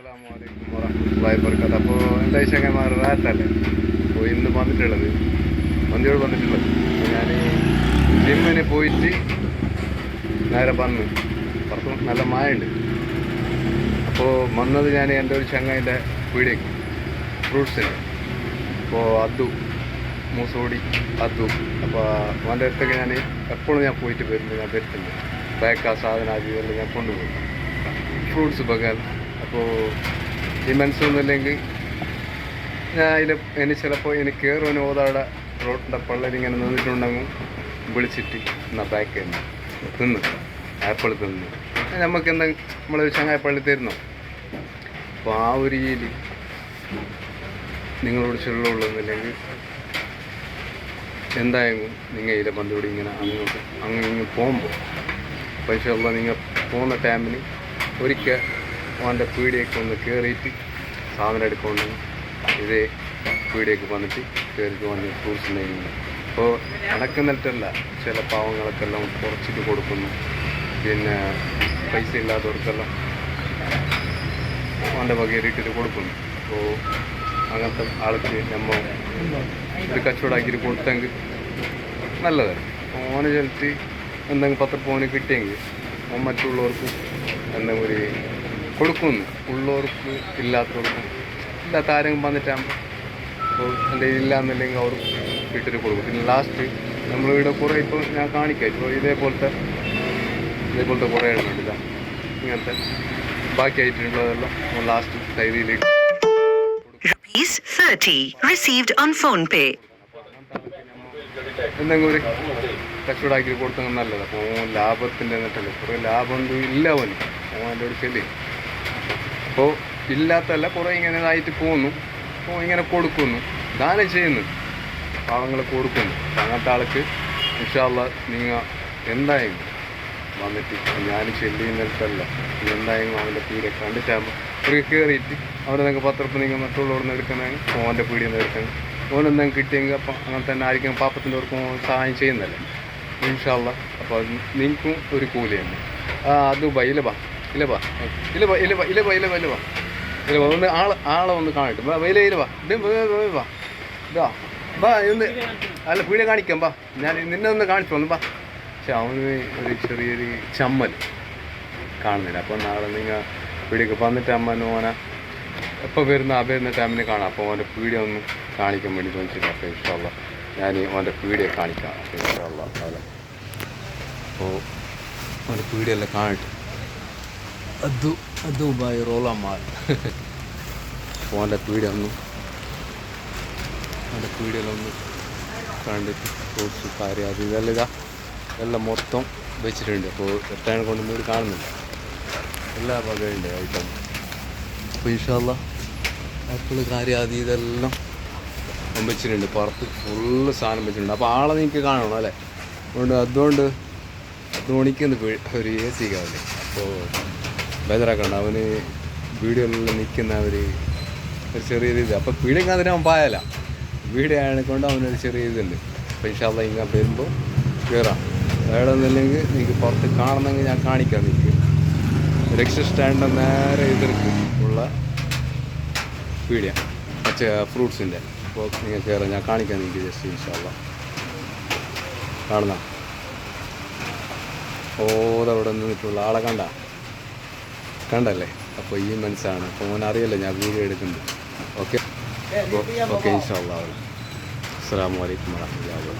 അസ്സലാമു അലൈക്കും വറഹ്മത്തുള്ളാഹി വബറകാതുഹു. അപ്പോൾ എന്താ ചങ്ങന്മാർ റാത്തല്ലേ. അപ്പോൾ ഇന്ന് വന്നിട്ടുള്ളത് മന്തിയോട് വന്നിട്ടുള്ളത് ഞാൻ ജിമ്മിന് പോയിട്ട് നേരെ വന്ന് പുറത്ത് നല്ല മഴയുണ്ട്. അപ്പോൾ വന്നത് ഞാൻ എൻ്റെ ഒരു ചങ്ങായിൻ്റെ വീടേക്ക് ഫ്രൂട്ട്സിന്. അപ്പോൾ അദ്ദു മൂസോടി അദ്ദു. അപ്പോൾ അവൻ്റെ അടുത്തൊക്കെ ഞാൻ എപ്പോഴും ഞാൻ പോയിട്ട് വരുന്നത്, ഞാൻ വരുത്തുന്നത് ബാക്ക് ആ സാധനം ആദ്യം ഞാൻ കൊണ്ടുപോകും ഫ്രൂട്ട്സ് ബഗാൻ. അപ്പോൾ ഈ മനസ്സൊന്നുമില്ലെങ്കിൽ ഞാൻ അതിൽ ചിലപ്പോൾ എനിക്ക് കയറുവാനും ഓതാടെ റോട്ടിൻ്റെ പള്ളരിങ്ങനെ നിന്നിട്ടുണ്ടെങ്കിൽ വിളിച്ചിട്ട് എന്നാൽ ബാക്ക് തന്നെ തിന്ന് ആപ്പിൾ തിന്ന് നമുക്ക് എന്തെങ്കിലും നമ്മളൊരു ചങ്ങായി പള്ളി തരുന്നു. അപ്പോൾ ആ ഒരു രീതിയിൽ നിങ്ങളോട് ചെള്ളുള്ളൂന്നില്ലെങ്കിൽ എന്തായാലും നിങ്ങൾ ഇതിലെ ബന്ധുകൂടി ഇങ്ങനെ അങ്ങ് പോകുമ്പോൾ പക്ഷേ നിങ്ങൾ പോകുന്ന ടൈമിന് ഒരിക്കൽ അവൻ്റെ പീടിയൊക്കെ ഒന്ന് കയറിയിട്ട് സാധനം എടുക്കൊണ്ട് ഇതേ പീടിയൊക്കെ വന്നിട്ട് കയറിയിട്ട് വന്ന് ഫ്രൂട്ട്സ് ഉണ്ടെങ്കിൽ അപ്പോൾ നടക്കുന്നിട്ടല്ല ചില പാവങ്ങൾക്കെല്ലാം കുറച്ചിട്ട് കൊടുക്കുന്നു. പിന്നെ പൈസ ഇല്ലാത്തവർക്കെല്ലാം അവൻ്റെ വകയേറിയിട്ടിട്ട് കൊടുക്കുന്നു. അപ്പോൾ അങ്ങനത്തെ ആൾക്ക് നമ്മൾ ഒരു കച്ചവടമാക്കിയിട്ട് കൊടുത്തെങ്കിൽ നല്ലതാണ്. ഓന് ചെലുത്തി എന്തെങ്കിലും 10 പവന് കിട്ടിയെങ്കിൽ ഓൻ മറ്റുള്ളവർക്ക് എന്തെങ്കിലും ഒരു കൊടുക്കുന്നു. ഉള്ളവർക്ക് ഇല്ലാത്തവർക്കും ഇല്ലാത്ത ആരെങ്കിലും വന്നിട്ടാകുമ്പോൾ അപ്പോൾ എന്തെങ്കിലും ഇല്ലയെന്നുണ്ടെങ്കിൽ അവർക്ക് ഇട്ടിട്ട് കൊടുക്കും. പിന്നെ ലാസ്റ്റ് നമ്മളിവിടെ കുറേ ഇപ്പോൾ ഞാൻ കാണിക്കാം. ഇപ്പോൾ ഇതേപോലത്തെ കുറേ എണ്ണമില്ല ഇങ്ങനത്തെ ബാക്കിയായിട്ടുള്ളതെല്ലാം ലാസ്റ്റ് ഡയറിയിലേക്ക് എന്തെങ്കിലും ഒരു കച്ചവടമാക്കി കൊടുത്തെങ്കിൽ നല്ലത്. അപ്പോൾ ലാഭത്തിൻ്റെ എന്നിട്ടല്ലേ കുറേ ലാഭം ഇല്ല അവന് അവൻ്റെ ഒരു ചെല്ലി. അപ്പോൾ ഇല്ലാത്തല്ല കുറേ ഇങ്ങനെ ഇതായിട്ട് പോകുന്നു. അപ്പോൾ ഇങ്ങനെ കൊടുക്കുന്നു, ദാനം ചെയ്യുന്നു, പാവങ്ങൾ കൊടുക്കുന്നു. അങ്ങനത്തെ ആൾക്ക് ഇൻഷാ അല്ലാഹ് നിങ്ങൾ എന്തായാലും വന്നിട്ട് ഞാൻ ചെല്ലുന്നിടത്തല്ല എന്തായാലും അവൻ്റെ പീടിയ കണ്ടിട്ടാകുമ്പോൾ ഒരു കയറിയിട്ട് അവരെന്തെങ്കിലും 10 റുപ്യ നിങ്ങൾ മറ്റുള്ളവർ നിന്ന് എടുക്കുന്നതെങ്കിൽ ഓൻ്റെ പീടിയിൽ നിന്ന് എടുക്കുന്നത് ഓനെന്തെങ്കിലും കിട്ടിയെങ്കിൽ അപ്പം അങ്ങനെ തന്നെ ആയിരിക്കും പാപ്പത്തിൻ്റെ ഓർക്കും സഹായം ചെയ്യുന്നതല്ലേ ഇൻഷാ അല്ലാഹ്. അപ്പോൾ അത് നിങ്ങൾക്കും ഒരു കൂലിയാണ്. അത് ഇലബാ ഒന്ന് ആളെ ഒന്ന് കാണിട്ട് ഇലവാ ഇതാ ബാ ഒന്ന് അല്ല പീടിയ കാണിക്കാം ബാ. ഞാൻ നിന്നെ ഒന്ന് കാണിച്ചു വന്നു ബാ. പക്ഷെ അവന് ഒരു ചെറിയൊരു ചമ്മൽ കാണുന്നില്ല. അപ്പോൾ നാളെ നിങ്ങൾ പീടിയൊക്കെ വന്നിട്ട് അമ്മ ഓനെ എപ്പോൾ വരുന്ന ടൈമിന് കാണാം. അപ്പോൾ അവൻ്റെ പീടിയ ഒന്ന് കാണിക്കാൻ വേണ്ടി തോന്നിച്ചില്ല. അപ്പോൾ ഇൻഷാ അല്ലാഹ് ഞാൻ അവൻ്റെ പീടിയെ കാണിക്കാം. അപ്പോൾ ഇൻഷാ അല്ലാഹ് അതെ. അപ്പോൾ അവൻ്റെ പീടിയെല്ലാം കാണിട്ട് അത് ബൈ റോളമാർ അവൻ്റെ പീടിയൊന്നും കണ്ടിട്ട് ഫ്രൂട്ട്സ് കാര്യം അത് ഇതെല്ലാം മൊത്തം വെച്ചിട്ടുണ്ട്. അപ്പോൾ എത്രയാണ് കൊണ്ട് വീട് കാണുന്നില്ല, എല്ലാ വകയുണ്ട് ഐറ്റം. അപ്പോൾ ഇൻഷാ അല്ലാഹ് ആപ്പിൾ കാര്യം അത് ഇതെല്ലാം വെച്ചിട്ടുണ്ട്. പുറത്ത് ഫുള്ള് സാധനം വെച്ചിട്ടുണ്ട്. അപ്പോൾ ആളെ നിങ്ങൾക്ക് കാണണം അല്ലേ. അതുകൊണ്ട് മണിക്കൊന്ന് ഒരു AC കാവില്ലേ. അപ്പോൾ ബേജറാക്കണ്ട അവന് വീഡിയോയിലെല്ലാം നിൽക്കുന്ന ഒരു ചെറിയ ഇത്. അപ്പോൾ പീടിയൊക്കെ അതിന് അവൻ പായല വീഡിയോ ആയതുകൊണ്ട് അവനൊരു ചെറിയ ഇതുണ്ട്. അപ്പോൾ ഇൻഷാ അല്ലാഹ് ഇങ്ങനെ വരുമ്പോൾ കയറാം. വേറെ ഒന്നുമില്ലെങ്കിൽ നിങ്ങൾക്ക് പുറത്ത് കാണണമെങ്കിൽ ഞാൻ കാണിക്കാം. നിങ്ങൾക്ക് റിക്ഷ സ്റ്റാൻഡിൻ്റെ നേരെ എതിർക്ക് ഉള്ള പീടിയ ഫ്രൂട്ട്സിൻ്റെ. അപ്പോൾ നിങ്ങൾ കയറാം, ഞാൻ കാണിക്കാം നിങ്ങൾക്ക് ജസ്റ്റ് ഇൻഷാ അല്ലാഹ്. കാണുന്ന ഓതവിടെ നിന്നിട്ടുള്ള ആളെ കണ്ടല്ലേ. അപ്പോൾ ഈ മനസ്സാണ്. അപ്പോൾ ഓൻ അറിയല്ലേ ഞാൻ വീഡിയോ എടുക്കുന്നുണ്ട്. ഓക്കെ ഇൻഷാ അല്ലാഹ്. അസ്സലാമു അലൈക്കും വറഹ്മത്തുള്ളാഹി.